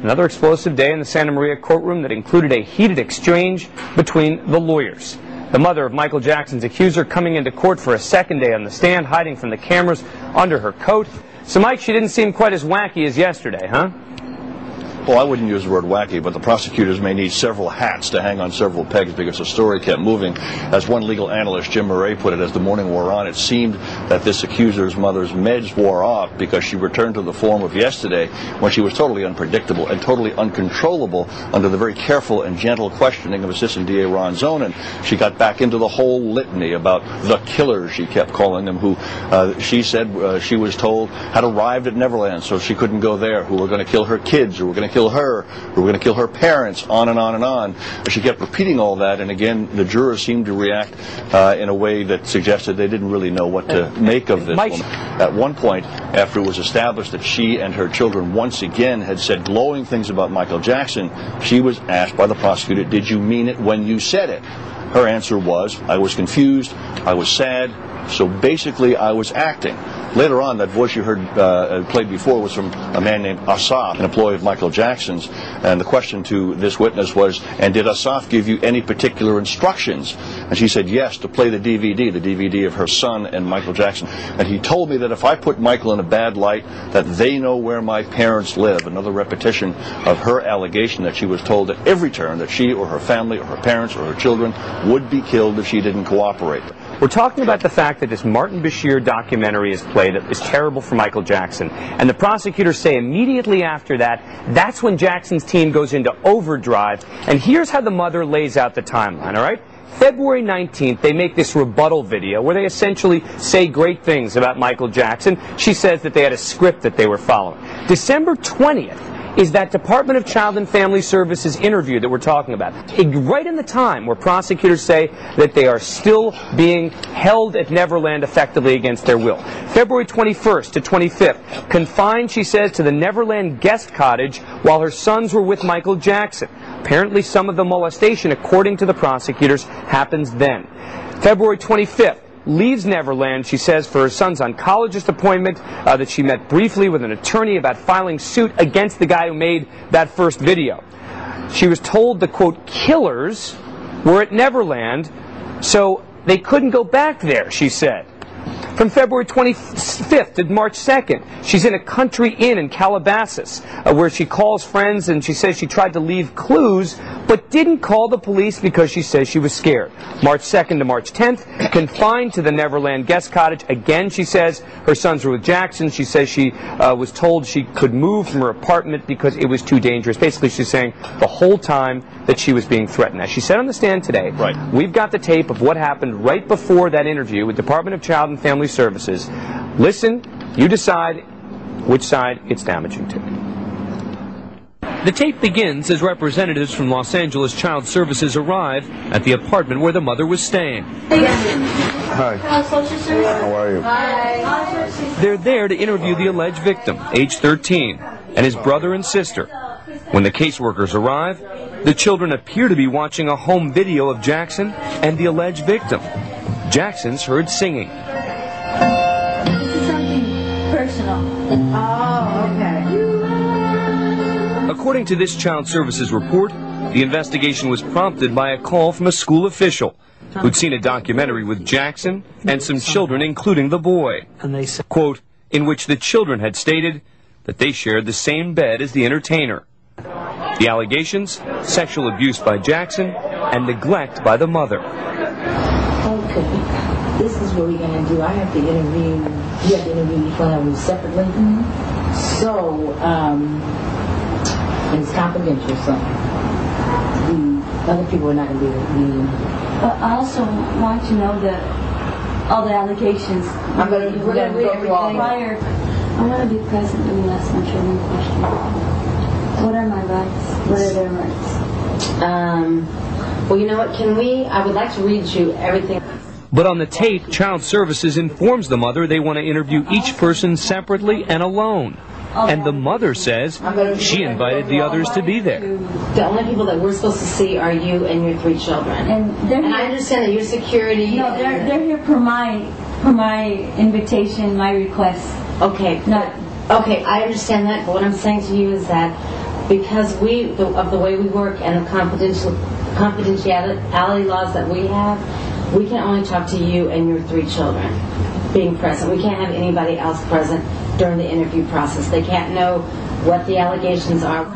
Another explosive day in the Santa Maria courtroom that included a heated exchange between the lawyers. The mother of Michael Jackson's accuser coming into court for a second day on the stand, hiding from the cameras under her coat. So, Mike, she didn't seem quite as wacky as yesterday, huh? Well, I wouldn't use the word wacky, but the prosecutors may need several hats to hang on several pegs because the story kept moving. As one legal analyst, Jim Murray, put it, as the morning wore on, it seemed that this accuser's mother's meds wore off because she returned to the form of yesterday when she was totally unpredictable and totally uncontrollable under the very careful and gentle questioning of Assistant DA Ron Zonin. She got back into the whole litany about the killers, she kept calling them, who she said she was told had arrived at Neverland so she couldn't go there, who were going to kill her kids, who were going to kill her, who were going to kill her parents, on and on and on. She kept repeating all that, and again, the jurors seemed to react in a way that suggested they didn't really know what to make of this woman. At one point, after it was established that she and her children once again had said glowing things about Michael Jackson, she was asked by the prosecutor, "Did you mean it when you said it?" Her answer was, "I was confused, I was sad, so basically I was acting." Later on, that voice you heard played before was from a man named Asaf, an employee of Michael Jackson's. And the question to this witness was, "And did Asaf give you any particular instructions?" And she said yes, to play the DVD of her son and Michael Jackson. And he told me that if I put Michael in a bad light, that they know where my parents live. Another repetition of her allegation that she was told at every turn that she or her family or her parents or her children would be killed if she didn't cooperate. We're talking about the fact that this Martin Bashir documentary is played that is terrible for Michael Jackson. And the prosecutors say immediately after that, that's when Jackson's team goes into overdrive. And here's how the mother lays out the timeline, all right? February 19th, they make this rebuttal video where they essentially say great things about Michael Jackson. She says that they had a script that they were following. December 20th, is that Department of Child and Family Services interview that we're talking about. Right in the time where prosecutors say that they are still being held at Neverland effectively against their will. February 21st to 25th, confined, she says, to the Neverland guest cottage while her sons were with Michael Jackson. Apparently some of the molestation, according to the prosecutors, happens then. February 25th, leaves Neverland, she says, for her son's oncologist appointment that she met briefly with an attorney about filing suit against the guy who made that first video. She was told the, quote, killers were at Neverland, so they couldn't go back there, she said. From February 25th to March 2nd, she's in a country inn in Calabasas where she calls friends, and she says she tried to leave clues but didn't call the police because she says she was scared. March 2nd to March 10th, confined to the Neverland guest cottage. Again, she says her sons were with Jackson. She says she was told she could move from her apartment because it was too dangerous. Basically, she's saying the whole time that she was being threatened. As she said on the stand today, we've got the tape of what happened right before that interview with Department of Child and Family Services. Listen, you decide which side it's damaging to. The tape begins as representatives from Los Angeles Child Services arrive at the apartment where the mother was staying. Hi. How are you? Hi. They're there to interview the alleged victim, age 13, and his brother and sister. When the caseworkers arrive, the children appear to be watching a home video of Jackson and the alleged victim. Jackson's heard singing. This is something personal. Oh, okay. According to this Child Services report, the investigation was prompted by a call from a school official who'd seen a documentary with Jackson and some children, including the boy, quote, in which the children had stated that they shared the same bed as the entertainer. The allegations, sexual abuse by Jackson and neglect by the mother. Okay, this is what we're going to do. I have to interview, you have to interview each one of them separately. So, it's confidential, so the other people are not going to be able to. But I also want to know that all the allegations. We're going to read everything. Prior, I want to be present when you ask my children questions. What are my rights? What are their rights? Well, you know what? I would like to read you everything. But on the tape, Child Services informs the mother they want to interview each person separately and alone. And the mother says she invited the others to be there. The only people that we're supposed to see are you and your 3 children. And I understand that your security. No, they're here per my invitation, my request. Okay. Not. Okay, I understand that. But what I'm saying to you is that because of the way we work and the confidentiality laws that we have, we can only talk to you and your 3 children being present. We can't have anybody else present during the interview process. They can't know what the allegations are.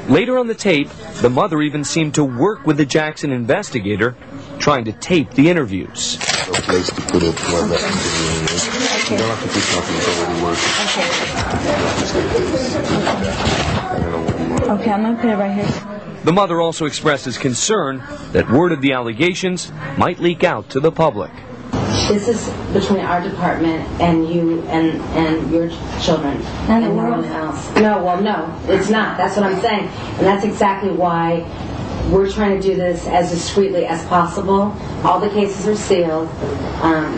Later on the tape, the mother even seemed to work with the Jackson investigator, trying to tape the interviews. Place to put it where that interview is. You don't have to put something that's already working. Okay, I'm going to put it right here. The mother also expresses concern that word of the allegations might leak out to the public. This is between our department and you and your children and no one else. No, it's not. That's what I'm saying. And that's exactly why we're trying to do this as discreetly as possible. All the cases are sealed.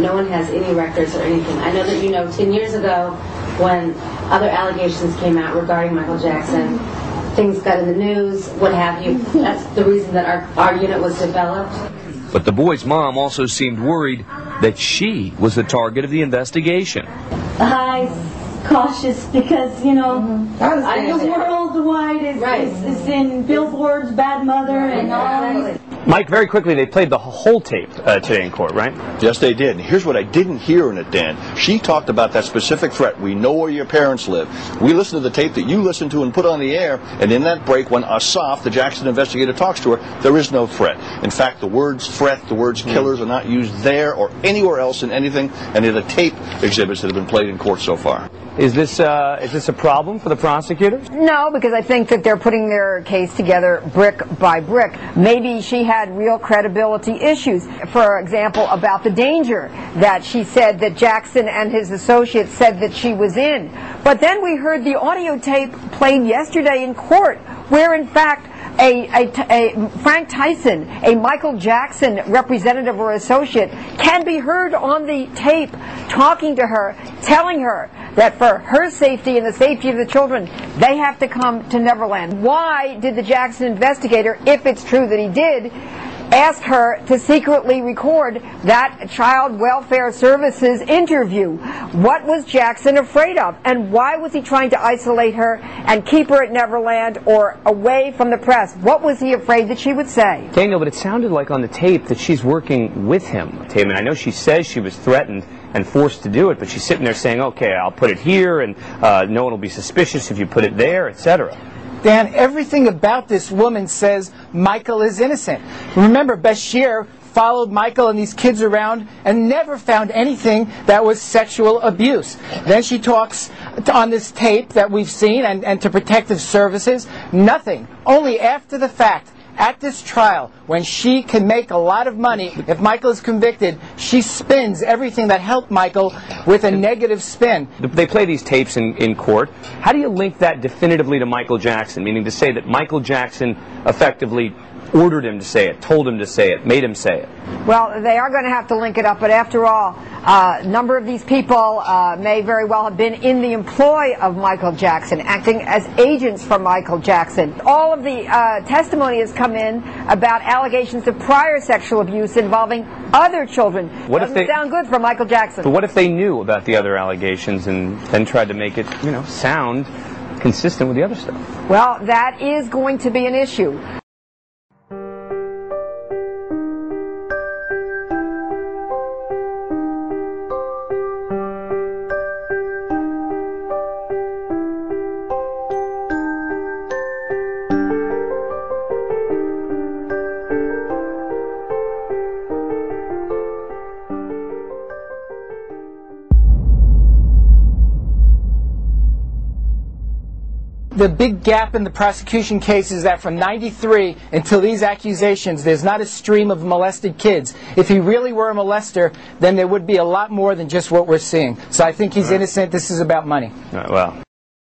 No one has any records or anything. I know that 10 years ago when other allegations came out regarding Michael Jackson, things got in the news, what have you. That's the reason that our unit was developed. But the boy's mom also seemed worried that she was the target of the investigation. I'm cautious because, the worldwide is in billboards, bad mother, and all. Mike, very quickly, they played the whole tape today in court, right? Yes, they did. And here's what I didn't hear in it, Dan. She talked about that specific threat. We know where your parents live. We listened to the tape that you listened to and put on the air, and in that break, when Asaf, the Jackson investigator, talks to her, there is no threat. In fact, the words threat, the words killers are not used there or anywhere else in anything, and in the tape exhibits that have been played in court so far. Is this a problem for the prosecutors? No, because I think that they're putting their case together brick by brick. Maybe she had real credibility issues. For example, about the danger that she said that Jackson and his associates said that she was in. But then we heard the audio tape played yesterday in court, where in fact a Frank Tyson, a Michael Jackson representative or associate, can be heard on the tape talking to her, telling her that for her safety and the safety of the children, they have to come to Neverland. Why did the Jackson investigator, if it's true that he did, ask her to secretly record that Child Welfare Services interview? What was Jackson afraid of? And why was he trying to isolate her and keep her at Neverland or away from the press? What was he afraid that she would say? Daniel, but it sounded like on the tape that she's working with him. I know she says she was threatened and forced to do it, but she's sitting there saying, okay, I'll put it here, and no one will be suspicious if you put it there, etc. Dan, everything about this woman says Michael is innocent. Remember, Bashir followed Michael and these kids around and never found anything that was sexual abuse. Then she talks on this tape that we've seen and to protective services, nothing. Only after the fact, at this trial, when she can make a lot of money, if Michael is convicted, she spins everything that helped Michael with a negative spin. They play these tapes in court. How do you link that definitively to Michael Jackson, meaning to say that Michael Jackson effectively ordered him to say it, told him to say it, made him say it? Well, they are going to have to link it up, but after all, a number of these people may very well have been in the employ of Michael Jackson, acting as agents for Michael Jackson. All of the testimony has come in about allegations of prior sexual abuse involving other children. Doesn't sound good for Michael Jackson. But what if they knew about the other allegations and then tried to make it, sound consistent with the other stuff? Well, that is going to be an issue. The big gap in the prosecution case is that from '93 until these accusations, there's not a stream of molested kids. If he really were a molester, then there would be a lot more than just what we're seeing. So I think he's innocent. This is about money. Well.